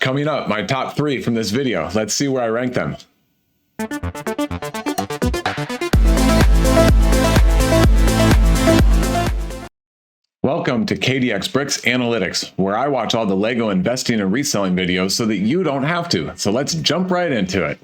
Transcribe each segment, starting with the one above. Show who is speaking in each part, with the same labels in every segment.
Speaker 1: Coming up, my top 3 from this video. Let's see where I rank them. Welcome to KDX Bricks Analytics, where I watch all the Lego investing and reselling videos so that you don't have to. So let's jump right into it.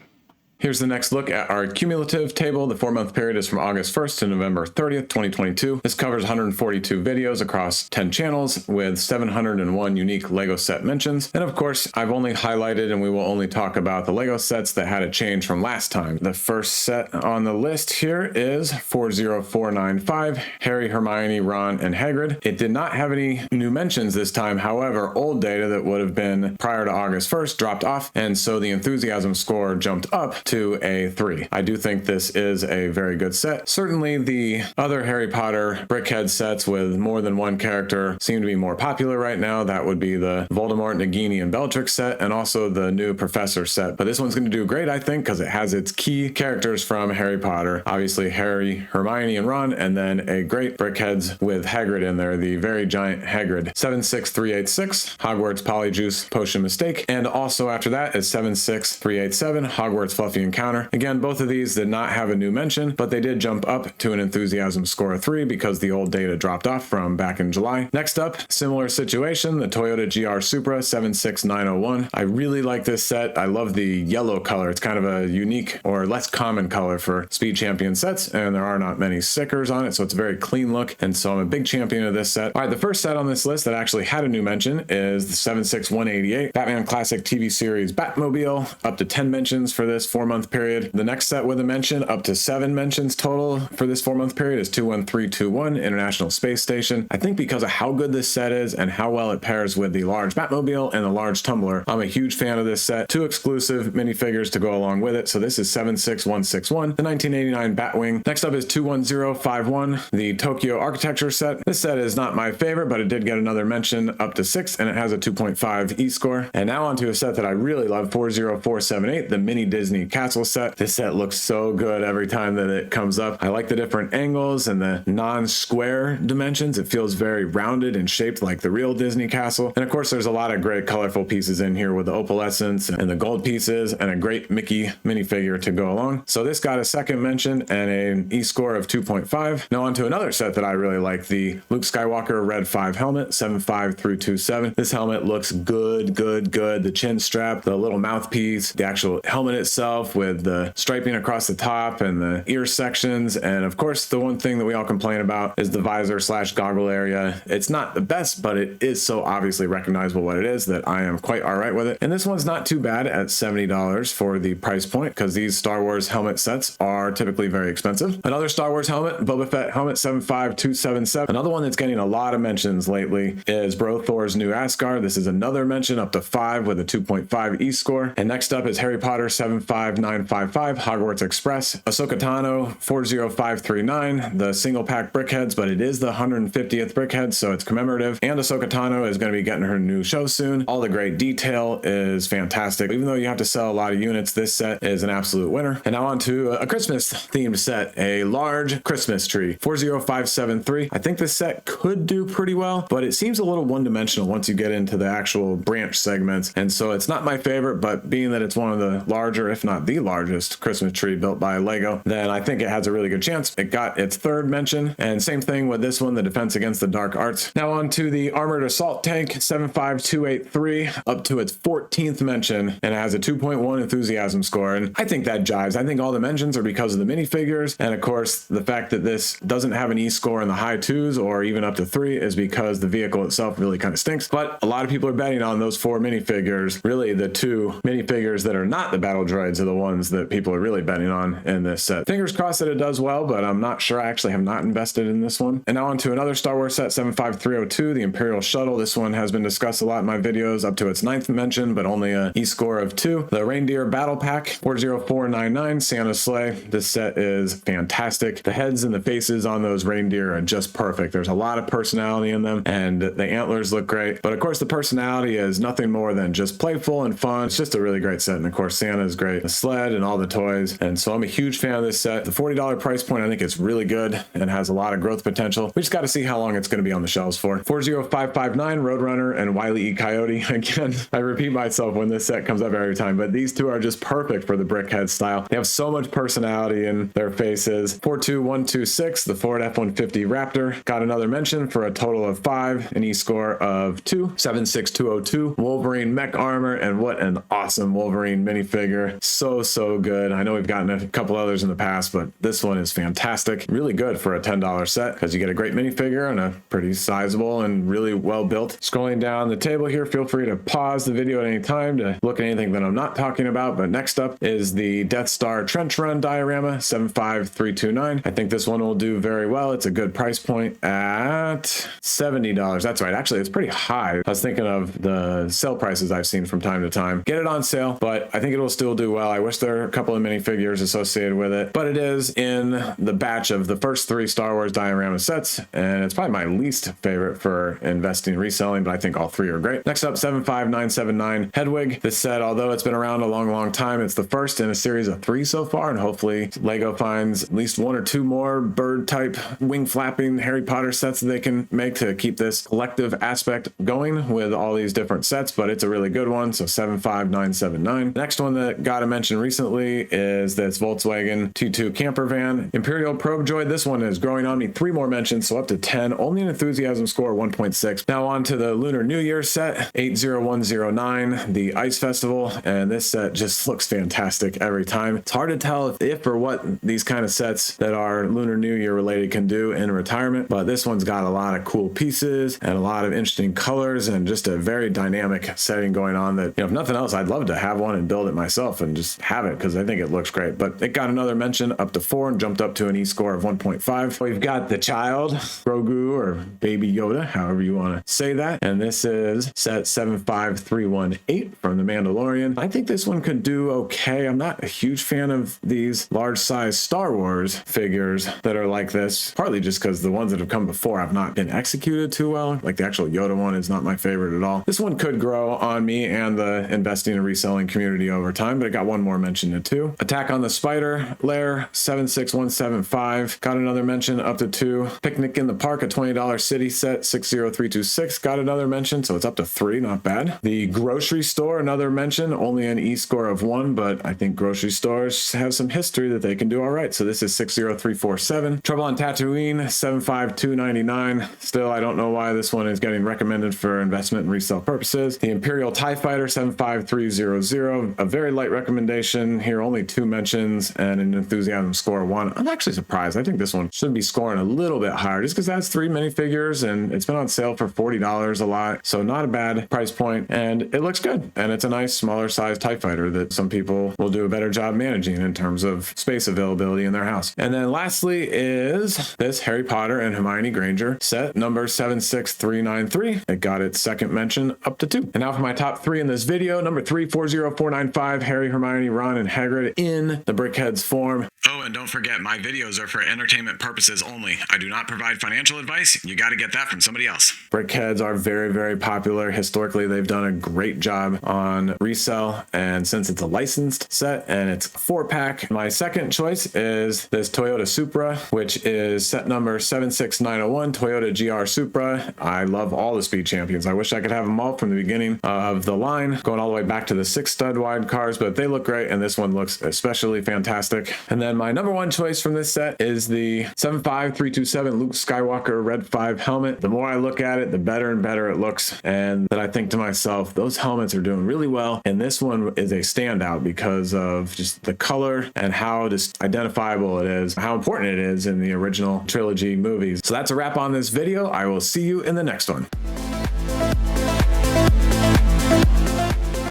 Speaker 1: Here's the next look at our cumulative table. The 4-month period is from August 1st to November 30th, 2022. This covers 142 videos across 10 channels with 701 unique Lego set mentions. And of course, I've only highlighted and we will only talk about the Lego sets that had a change from last time. The first set on the list here is 40495, Harry, Hermione, Ron, and Hagrid. It did not have any new mentions this time. However, old data that would have been prior to August 1st dropped off, and so the enthusiasm score jumped up to a 3. I do think this is a very good set. Certainly the other Harry Potter brickhead sets with more than one character seem to be more popular right now. That would be the Voldemort, Nagini, and Bellatrix set, and also the new Professor set. But this one's going to do great, I think, because it has its key characters from Harry Potter. Obviously Harry, Hermione, and Ron, and then a great brickheads with Hagrid in there, the very giant Hagrid. 76386, Hogwarts Polyjuice Potion Mistake, and also after that is 76387, Hogwarts Fluffy Encounter. Again, both of these did not have a new mention, but they did jump up to an enthusiasm score of 3 because the old data dropped off from back in July. Next up, similar situation, the Toyota GR Supra 76901. I really like this set. I love the yellow color. It's kind of a unique or less common color for Speed Champion sets, and there are not many stickers on it, so it's a very clean look, and so I'm a big champion of this set. All right, the first set on this list that actually had a new mention is the 76188, Batman Classic TV Series Batmobile, up to 10 mentions for this 4-month period. The next set with a mention, up to 7 mentions total for this 4-month period, is 21321 International Space Station. I think because of how good this set is and how well it pairs with the large Batmobile and the large tumbler, I'm a huge fan of this set. 2 exclusive minifigures to go along with it. So this is 76161, the 1989 Batwing. Next up is 21051, the Tokyo Architecture set. This set is not my favorite, but it did get another mention, up to 6, and it has a 2.5 E-score. And now onto a set that I really love, 40478, the Mini Disney Castle set. This set looks so good every time that it comes up. I like the different angles and the non-square dimensions. It feels very rounded and shaped like the real Disney castle. And of course, there's a lot of great colorful pieces in here with the opalescence and the gold pieces and a great Mickey minifigure to go along. So this got a second mention and an E-score of 2.5. Now onto another set that I really like, the Luke Skywalker Red 5 helmet, 75327. This helmet looks good. The chin strap, the little mouthpiece, the actual helmet itself with the striping across the top and the ear sections. And of course, the one thing that we all complain about is the visor / goggle area. It's not the best, but it is so obviously recognizable what it is that I am quite all right with it. And this one's not too bad at $70 for the price point, because these Star Wars helmet sets are typically very expensive. Another Star Wars helmet, Boba Fett helmet 75277. Another one that's getting a lot of mentions lately is Bro Thor's New Asgard. This is another mention, up to 5 with a 2.5 E-score. And next up is Harry Potter 75955, Hogwarts Express, Ahsoka Tano 40539, the single pack brickheads, but it is the 150th brickhead, so it's commemorative. And Ahsoka Tano is going to be getting her new show soon. All the great detail is fantastic. Even though you have to sell a lot of units, this set is an absolute winner. And now on to a Christmas themed set, a large Christmas tree, 40573. I think this set could do pretty well, but it seems a little one-dimensional once you get into the actual branch segments. And so it's not my favorite, but being that it's one of the larger, if not the largest Christmas tree built by Lego, then I think it has a really good chance. It got its 3rd mention, and same thing with this one, the Defense Against the Dark Arts. Now on to the Armored Assault Tank 75283, up to its 14th mention, and it has a 2.1 enthusiasm score, and I think that jives. I think all the mentions are because of the minifigures, and of course the fact that this doesn't have an E-score in the high 2s or even up to 3 is because the vehicle itself really kind of stinks. But a lot of people are betting on those 4 minifigures. Really, the 2 minifigures that are not the battle droids are the ones that people are really betting on in this set. Fingers crossed that it does well, but I'm not sure. I actually have not invested in this one. And now on to another Star Wars set, 75302, the Imperial Shuttle. This one has been discussed a lot in my videos, up to its 9th mention, but only a E-score of 2. The Reindeer Battle Pack 40499, Santa's Sleigh. This set is fantastic. The heads and the faces on those reindeer are just perfect. There's a lot of personality in them, and the antlers look great. But of course, the personality is nothing more than just playful and fun. It's just a really great set, and of course, Santa is great. The sled and all the toys. And so I'm a huge fan of this set. The $40 price point, I think it's really good and has a lot of growth potential. We just got to see how long it's going to be on the shelves for. 40559 Roadrunner and Wile E. Coyote. Again, I repeat myself when this set comes up every time, but these two are just perfect for the Brickhead style. They have so much personality in their faces. 42126, the Ford F-150 Raptor, got another mention for a total of 5, an E-score of 2. 76202, Wolverine mech armor, and what an awesome Wolverine minifigure. So good. I know we've gotten a couple others in the past, but this one is fantastic. Really good for a $10 set because you get a great minifigure and a pretty sizable and really well built. Scrolling down the table here, feel free to pause the video at any time to look at anything that I'm not talking about. But next up is the Death Star Trench Run diorama, 75329. I think this one will do very well. It's a good price point at $70. That's right. Actually, it's pretty high. I was thinking of the sale prices I've seen from time to time. Get it on sale, but I think it will still do well. I wish there were a couple of minifigures associated with it, but it is in the batch of the first 3 Star Wars diorama sets, and it's probably my least favorite for investing and reselling, but I think all 3 are great. Next up, 75979 Hedwig. This set, although it's been around a long time, it's the first in a series of 3 so far, and hopefully Lego finds at least 1 or 2 more bird type wing flapping Harry Potter sets that they can make to keep this collective aspect going with all these different sets, but it's a really good one. So 75979. Next one that got a mention recently is this Volkswagen T2 camper van, Imperial Probe Droid. This one is growing on me. 3 more mentions, so up to 10. Only an enthusiasm score 1.6. Now on to the Lunar New Year set, 80109, the Ice Festival, and this set just looks fantastic every time. It's hard to tell if or what these kind of sets that are Lunar New Year related can do in retirement, but this one's got a lot of cool pieces and a lot of interesting colors and just a very dynamic setting going on that, if nothing else, I'd love to have one and build it myself and just have it because I think it looks great. But it got another mention up to 4 and jumped up to an E-score of 1.5. We've got the child, Grogu, or Baby Yoda, however you want to say that. And this is set 75318 from The Mandalorian. I think this one could do okay. I'm not a huge fan of these large size Star Wars figures that are like this, partly just because the ones that have come before have not been executed too well. Like the actual Yoda one is not my favorite at all. This one could grow on me and the investing and reselling community over time, but it got 1 more mention to 2. Attack on the Spider Lair, 76175, got another mention up to 2. Picnic in the Park, a $20 city set, 60326, got another mention, so it's up to 3, not bad. The Grocery Store, another mention, only an E-score of 1, but I think grocery stores have some history that they can do all right, so this is 60347. Trouble on Tatooine, 75299. Still, I don't know why this one is getting recommended for investment and resale purposes. The Imperial TIE Fighter, 75300, a very light recommendation here, only 2 mentions and an enthusiasm score 1. I'm actually surprised. I think this one should be scoring a little bit higher just because that's 3 minifigures and it's been on sale for $40 a lot, so not a bad price point, and it looks good, and it's a nice smaller size TIE Fighter that some people will do a better job managing in terms of space availability in their house. And then lastly is this Harry Potter and Hermione Granger set number 76393. It got its 2nd mention up to 2. And now for my top 3 in this video. Number 3, 40495, Harry, Hermione, Ron, and Hagrid in the Brickheads form. Oh, and don't forget, my videos are for entertainment purposes only. I do not provide financial advice. You got to get that from somebody else. Brickheads are very popular. Historically, they've done a great job on resale, and since it's a licensed set and it's a 4-pack, my second choice is this Toyota Supra, which is set number 76901, Toyota GR Supra. I love all the Speed Champions. I wish I could have them all from the beginning of the line, going all the way back to the 6 stud wide cars, but they look great, and this one looks especially fantastic. And then my number 1 choice from this set is the 75327 Luke Skywalker Red 5 helmet. The more I look at it, the better and better it looks, and then I think to myself, those helmets are doing really well, and this one is a standout because of just the color and how just identifiable it is, how important it is in the original trilogy movies. So that's a wrap on this video. I will see you in the next one.